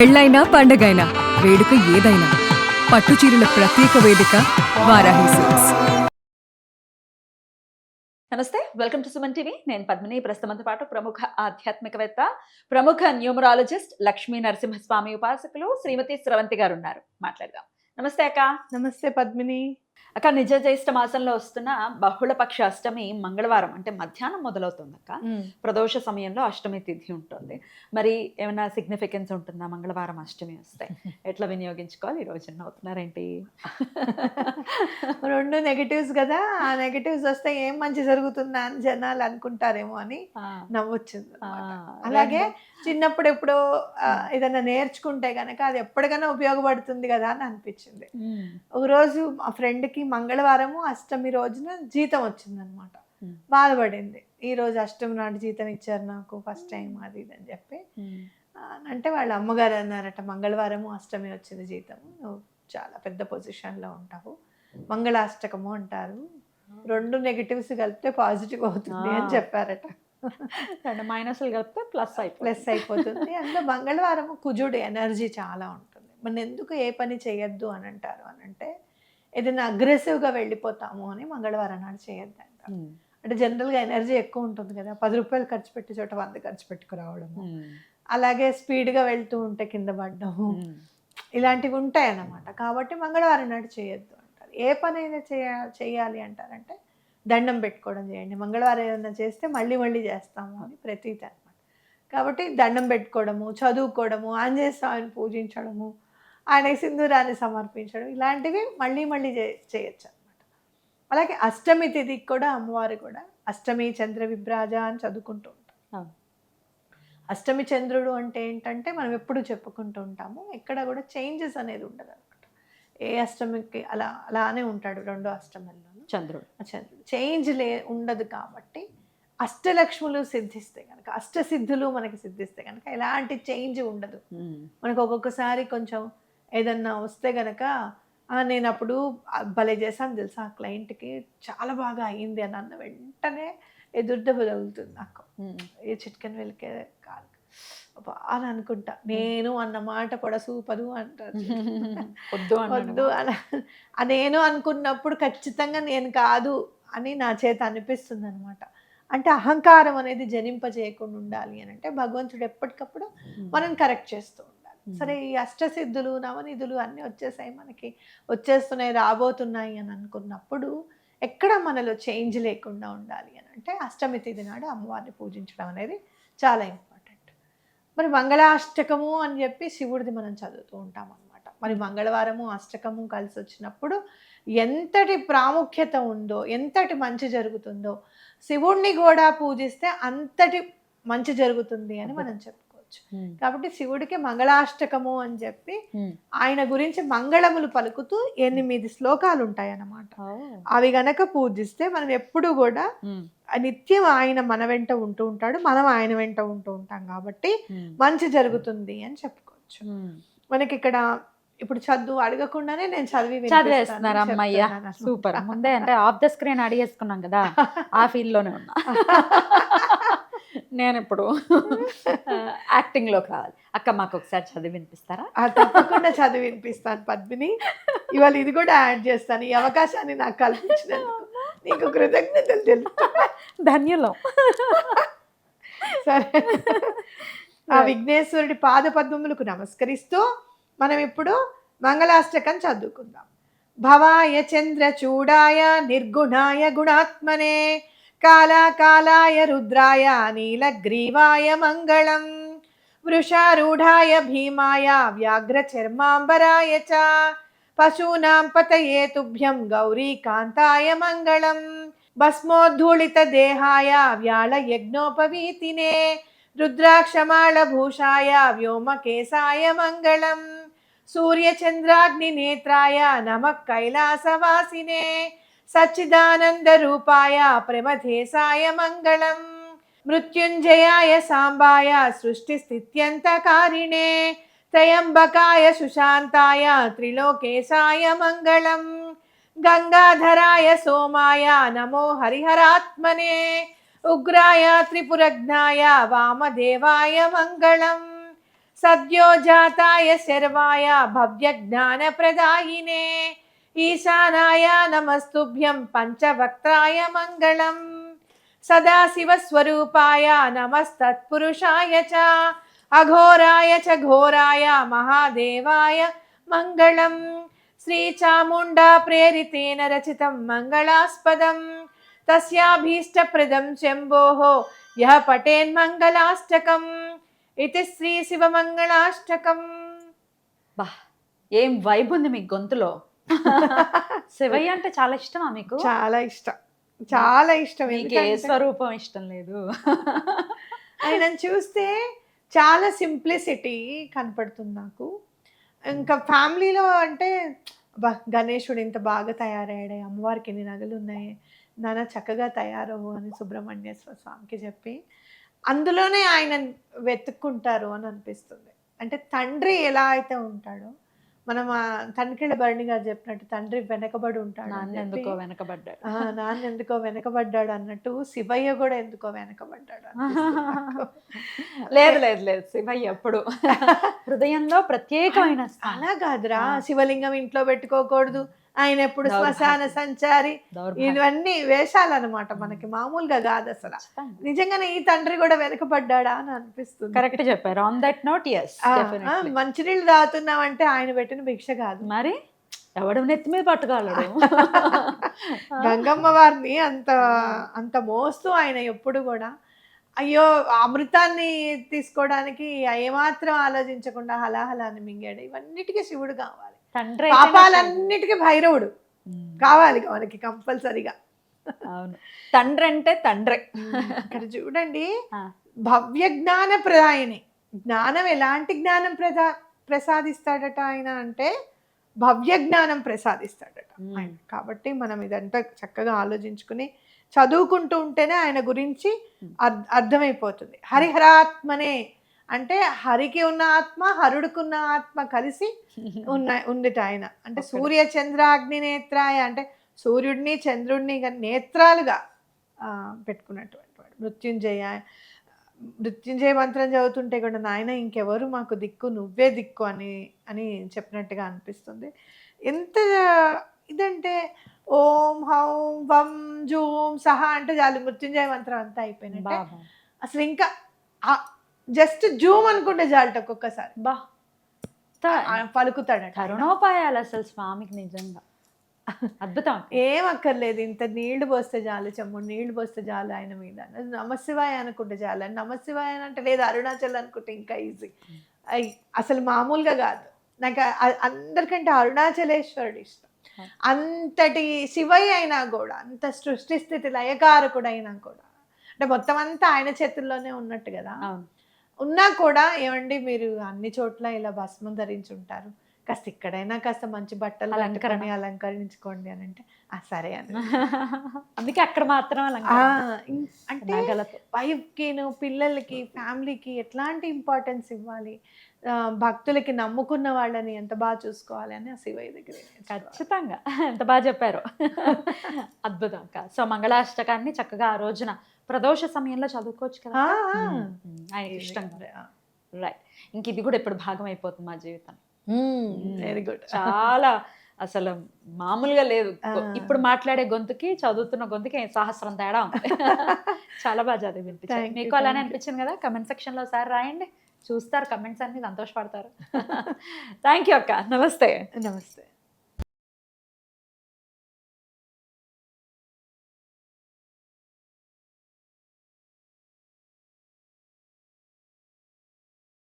పెళ్ళైనా పండగైనా వేడుక ఏదైనా పట్టుచీరల ప్రత్యేక వేదిక వారాహి సిల్క్స్. నమస్తే, వెల్కమ్ టు సుమన్ టీవీ. నేను పద్మిని. ప్రస్తుతంతో పాటు ప్రముఖ ఆధ్యాత్మికవేత్త, ప్రముఖ న్యూమరాలజిస్ట్, లక్ష్మీ నరసింహస్వామి ఉపాసకులు శ్రీమతి స్రవంతి గారు ఉన్నారు. మాట్లాడదాం. నమస్తే అక్క. నమస్తే పద్మిని. అక్క, నిజ జ్యేష్ఠ మాసంలో వస్తున్న బహుళపక్ష అష్టమి మంగళవారం అంటే మధ్యాహ్నం మొదలవుతుంది అక్క. ప్రదోష సమయంలో అష్టమి తిథి ఉంటుంది. మరి ఏమైనా సిగ్నిఫికెన్స్ ఉంటుందా మంగళవారం అష్టమి వస్తే? ఎట్లా వినియోగించుకోవాలి? ఈ రోజు అవుతున్నారేంటి? రెండు నెగటివ్స్ కదా, ఆ నెగటివ్స్ వస్తే ఏం మంచి జరుగుతుందా అని జనాలు అనుకుంటారేమో అని నవ్వొచ్చింది. అలాగే చిన్నప్పుడు ఎప్పుడో ఏదైనా నేర్చుకుంటే గనక అది ఎప్పటికైనా ఉపయోగపడుతుంది కదా అని అనిపించింది. ఒకరోజు మా ఫ్రెండ్కి మంగళవారము అష్టమి రోజున జీతం వచ్చిందనమాట. బాధపడింది, ఈ రోజు అష్టమి నాటి జీతం ఇచ్చారు నాకు ఫస్ట్ టైం అది ఇది అని చెప్పి. అంటే వాళ్ళ అమ్మగారు అన్నారట, మంగళవారము అష్టమి వచ్చింది జీతం, నువ్వు చాలా పెద్ద పొజిషన్లో ఉంటావు, మంగళాష్టకము అంటారు, రెండు నెగిటివ్స్ కలిపితే పాజిటివ్ అవుతుంది అని చెప్పారట. మైనస్లు కలిపితే ప్లస్ అయిపోతుంది. అందులో మంగళవారం కుజుడు ఎనర్జీ చాలా ఉంటుంది. మన ఎందుకు ఏ పని చేయొద్దు అని అంటారు అని అంటే, ఏదైనా అగ్రెసివ్గా వెళ్ళిపోతాము అని మంగళవారం నాడు చేయొద్దు అంటారు. అంటే జనరల్గా ఎనర్జీ ఎక్కువ ఉంటుంది కదా, 10 రూపాయలు ఖర్చు పెట్టి చోట 100 ఖర్చు పెట్టుకురావడము, అలాగే స్పీడ్గా వెళ్తూ ఉంటే కింద పడ్డము, ఇలాంటివి ఉంటాయి అన్నమాట. కాబట్టి మంగళవారం నాడు చేయొద్దు అంటారు. ఏ పని అయినా చేయాలి అంటారంటే దండం పెట్టుకోవడం చేయండి. మంగళవారం ఏదైనా చేస్తే మళ్ళీ మళ్ళీ చేస్తాము అని ప్రతీతి అనమాట. కాబట్టి దండం పెట్టుకోవడము, చదువుకోవడము, ఆంజనేయ స్వామిని పూజించడము, ఆయనకి సింధూరాన్ని సమర్పించడం, ఇలాంటివి మళ్ళీ మళ్ళీ చేయొచ్చు అనమాట. అలాగే అష్టమి తిథికి కూడా అమ్మవారు కూడా అష్టమి చంద్ర విభ్రాజ అని చదువుకుంటూ ఉంటాం. అష్టమి చంద్రుడు అంటే ఏంటంటే మనం ఎప్పుడు చెప్పుకుంటూ ఉంటాము, ఎక్కడ కూడా చేంజెస్ అనేది ఉండదు అనమాట. ఏ అష్టమికి అలానే ఉంటాడు, రెండో అష్టమిలో చంద్రుడు చేంజ్ ఉండదు. కాబట్టి అష్టలక్ష్ములు సిద్ధిస్తే కనుక, అష్టసిద్ధులు మనకి సిద్ధిస్తే కనుక ఎలాంటి చేంజ్ ఉండదు. మనకు ఒక్కొక్కసారి కొంచెం ఏదన్నా వస్తే కనుక, నేను అప్పుడు భలే చేశాను తెలుసా, ఆ క్లయింట్కి చాలా బాగా అయ్యింది అని అన్న వెంటనే ఎదురుదెబ్బ తగులుతుంది నాకు. ఏ చిట్కని వెళ్ళకే కాదు అని అనుకుంటా. నేను అన్న మాట పొడసూపదు అంటారు. వద్దు అలా నేను అనుకున్నప్పుడు ఖచ్చితంగా నేను కాదు అని నా చేత అనిపిస్తుంది అనమాట. అంటే అహంకారం అనేది జనింపజేయకుండా ఉండాలి అని అంటే భగవంతుడు ఎప్పటికప్పుడు మనం కరెక్ట్ చేస్తూ ఉండాలి. సరే, ఈ అష్టసిద్ధులు నవనిధులు అన్నీ వచ్చేసాయి, మనకి వచ్చేస్తున్నాయి, రాబోతున్నాయి అని అనుకున్నప్పుడు ఎక్కడ మనలో చేంజ్ లేకుండా ఉండాలి అని అంటే అష్టమి తిథి నాడు అమ్మవారిని పూజించడం అనేది చాలా ఇంపార్టెంట్. మరి మంగళాష్టకము అని చెప్పి శివుడిది మనం చదువుతూ ఉంటాం అనమాట. మరి మంగళవారము అష్టకము కలిసి వచ్చినప్పుడు ఎంతటి ప్రాముఖ్యత ఉందో, ఎంతటి మంచి జరుగుతుందో, శివుణ్ణి కూడా పూజిస్తే అంతటి మంచి జరుగుతుంది అని మనం చెప్పుకోవచ్చు. కాబట్టి శివుడికి మంగళాష్టకము అని చెప్పి ఆయన గురించి మంగళములు పలుకుతూ 8 శ్లోకాలు ఉంటాయి అన్నమాట. అవి గనక పూజిస్తే మనం ఎప్పుడు కూడా నిత్యం ఆయన మన వెంట ఉంటూ ఉంటాడు, మనం ఆయన వెంట ఉంటూ ఉంటాం, కాబట్టి మంచి జరుగుతుంది అని చెప్పుకోవచ్చు. మనకి ఇక్కడ ఇప్పుడు చదువు అడగకుండానే నేను చదివేస్తున్నారు. అమ్మయ్య, సూపర్. ముందే అంటే ఆఫ్ ద స్క్రీన్ అడిగేసుకున్నాం కదా, ఆ ఫీల్డ్ లోనే ఉన్నా. నేను ఇప్పుడు యాక్టింగ్ లో కావాలి. అక్క, మాకు ఒకసారి చదివి వినిపిస్తారా? తప్పకుండా చదివి వినిపిస్తాను పద్మిని. ఇవాళ ఇది కూడా యాడ్ చేస్తాను. ఈ అవకాశాన్ని నాకు కల్పించినందుకు నీకు కృతజ్ఞతలు తెలుసు. ధన్యులం. సరే, ఆ విఘ్నేశ్వరుడి పాద పద్మములకు నమస్కరిస్తూ మనం ఇప్పుడు మంగళాష్టకం చదువుకుందాం. భవాయ చంద్ర చూడాయ నిర్గుణాయ గుణాత్మనే కాలాకాలాయ రుద్రాయ నీలగ్రీవాయ మంగళం వృషారూఢాయ భీమాయ వ్యాఘ్ర చర్మాంబరాయ చ పశూనాం పతయే తుభ్యం గౌరీకాంతాయ మంగళం భస్మోద్ధూళిత దేహాయ వ్యాళ యజ్ఞోపవీతినే రుద్రాక్షమాళ భూషాయ వ్యోమకేశాయ మంగళం సూర్యచంద్రాగ్ని నేత్రాయ నమః కైలాసవాసినే సచ్చిదానంద రూపాయ ప్రమథేశాయ మంగళం మృత్యుంజయాయ సాంబాయ సృష్టి స్థిత్యంతకారిణే త్రయంబకాయ సుశాంతాయ త్రిలోకేశాయ మంగళం గంగాధరాయ సోమాయ నమో హరిహరాత్మనే ఉగ్రాయ త్రిపురజ్ఞాయ వామదేవాయ మంగళం సద్యో జాతాయ శర్వాయ భవ్య జ్ఞాన ప్రదాయినే ఈశానాయ నమస్తుభ్యం పంచవక్త్రాయ మంగళం సదాశివస్వరూపాయ నమస్తత్పురుషాయ చ అఘోరాయ చ ఘోరాయ మహాదేవాయ మంగళం శ్రీచాముండా ప్రేరితేన రచితం మంగళాస్పదం తస్యాభీష్టప్రదం శంభోః యః పఠేన్మంగళాష్టకం ఇది శ్రీ శివమంగళాష్టకం. బా ఏం వైబ్ ఉంది మీ గొంతులో. శివయ్య అంటే చాలా ఇష్టమా మీకు? చాలా ఇష్టం, చాలా ఇష్టం. మీకు ఏ స్వరూపం ఇష్టం లేదు? ఆయనను చూస్తే చాలా సింప్లిసిటీ కనపడుతుంది నాకు. ఇంకా ఫ్యామిలీలో అంటే గణేశుడు ఇంత బాగా తయారయ్యాడే, అమ్మవారికి ఎన్ని నగలు ఉన్నాయి, నాన్న చక్కగా తయారవు అని సుబ్రహ్మణ్యేశ్వర స్వామికి చెప్పి అందులోనే ఆయన వెతుక్కుంటారు అని అనిపిస్తుంది. అంటే తండ్రి ఎలా అయితే ఉంటాడో, మనం తనికెళ్ళ భరణి గారు చెప్పినట్టు తండ్రి వెనకబడి ఉంటాడు, నాన్న ఎందుకో వెనకబడ్డాడు, నాన్న ఎందుకో వెనకబడ్డాడు అన్నట్టు శివయ్య కూడా ఎందుకో వెనకబడ్డాడు అనిపిస్తుంది నాకు. లేదు లేదు లేదు, శివయ్య ఎప్పుడు హృదయంలో ప్రత్యేకమైన అలా కాదురా, శివలింగం ఇంట్లో పెట్టుకోకూడదు, ఆయన ఎప్పుడు శ్మశాన సంచారి, ఇవన్నీ వేషాలు అనమాట, మనకి మామూలుగా కాదు అసలు. నిజంగానే ఈ తండ్రి కూడా వెనకబడ్డాడా అని అనిపిస్తుంది. కరెక్ట్ చెప్పారు. On that note yes, definitely. మంచినీళ్ళు తాగుతున్నామంటే ఆయన పెట్టిన భిక్ష కాదు, మరి ఎవడు నెత్తి మీద పట్టుకోగలడు? గంగమ్మ వారిని అంత అంత మోస్తూ ఆయన ఎప్పుడు కూడా అయ్యో అమృతాన్ని తీసుకోవడానికి ఏమాత్రం ఆలోచించకుండా హలాహలాన్ని మింగాడు. ఇవన్నిటికీ శివుడు కావాలి, తండ్రి పాపాలన్నిటికీ భైరవుడు కావాలి మనకి కంపల్సరిగా. అవును, తండ్రి అంటే తండ్రి. ఇక్కడ చూడండి, భవ్య జ్ఞాన ప్రదాయని, జ్ఞానం ఎలాంటి జ్ఞానం ప్రసాదిస్తాడట ఆయన అంటే భవ్య జ్ఞానం ప్రసాదిస్తాడట ఆయన. కాబట్టి మనం ఇదంతా చక్కగా ఆలోచించుకుని చదువుకుంటూ ఉంటేనే ఆయన గురించి అర్థమైపోతుంది. హరిహరాత్మనే అంటే హరికి ఉన్న ఆత్మ, హరుడుకున్న ఆత్మ కలిసి ఉందిట ఆయన. అంటే సూర్య చంద్రాగ్ని నేత్రాయ అంటే సూర్యుడిని చంద్రుడిని నేత్రాలుగా పెట్టుకున్నటువంటి వాడు. మృత్యుంజయ మంత్రం చదువుతుంటే కూడా నాయన ఇంకెవరు మాకు దిక్కు, నువ్వే దిక్కు అని చెప్పినట్టుగా అనిపిస్తుంది. ఎంత ఇదంటే ఓం హౌం వం జూం సహా అంటే చాలు, మృత్యుంజయ మంత్రం అంతా అయిపోయినట్టే. అసలు ఇంకా జస్ట్ జూమ్ అనుకుంటే చాలట ఒక్కొక్కసారి పలుకుతాడట. కరుణోపాయాలు అసలు స్వామికి నిజంగా అద్భుతం. ఏం అక్కర్లేదు, ఇంత నీళ్లు పోస్తే చాలు, చెమ్ముడు నీళ్లు పోస్తే చాలు ఆయన మీద. నమశివాయ అనుకుంటే చాలు. నమశివాయ అంటే లేదు అరుణాచల్ అనుకుంటే ఇంకా ఈజీ. అసలు మామూలుగా కాదు. నాకు అందరికంటే అరుణాచలేశ్వరుడు ఇష్టం. అంతటి శివయ్య అయినా కూడా, అంత సృష్టి స్థితి లయకారకుడైనా కూడా, అంటే మొత్తం అంతా ఆయన చేతుల్లోనే ఉన్నట్టు కదా. ఉన్నా కూడా ఏమండి మీరు అన్ని చోట్ల ఇలా భస్మం ధరించి ఉంటారు, కాస్త ఇక్కడైనా కాస్త మంచి బట్టలు అలంకరించుకోండి అని అంటే సరే అని. అందుకే అక్కడ మాత్రం అంటే వైఫ్కి, పిల్లలకి, ఫ్యామిలీకి ఎట్లాంటి ఇంపార్టెన్స్ ఇవ్వాలి, భక్తులకి నమ్ముకున్న వాళ్ళని ఎంత బాగా చూసుకోవాలి అని ఆ శివయ్య దగ్గర. ఖచ్చితంగా ఎంత బాగా చెప్పారు. అద్భుతం. సో మంగళాష్టకాన్ని చక్కగా ఆ రోజున ప్రదోష సమయంలో చదువుకోవచ్చు కదా, ఆయనకి ఇష్టంగా. రైట్, ఇంక ఇది కూడా ఇప్పుడు భాగం అయిపోతుంది మా జీవితం. Very good. చాలా అసలు మామూలుగా లేదు. ఇప్పుడు మాట్లాడే గొంతుకి చదువుతున్న గొంతుకి సహస్రం తేడా ఉంది. చాలా బాగా చదివి వినిపించారు. మీకు అలానే అనిపించింది కదా? కమెంట్ సెక్షన్లో ఒకసారి రాయండి, చూస్తారు కమెంట్స్ అన్ని, సంతోషపడతారు. థ్యాంక్ యూ అక్క. నమస్తే. నమస్తే.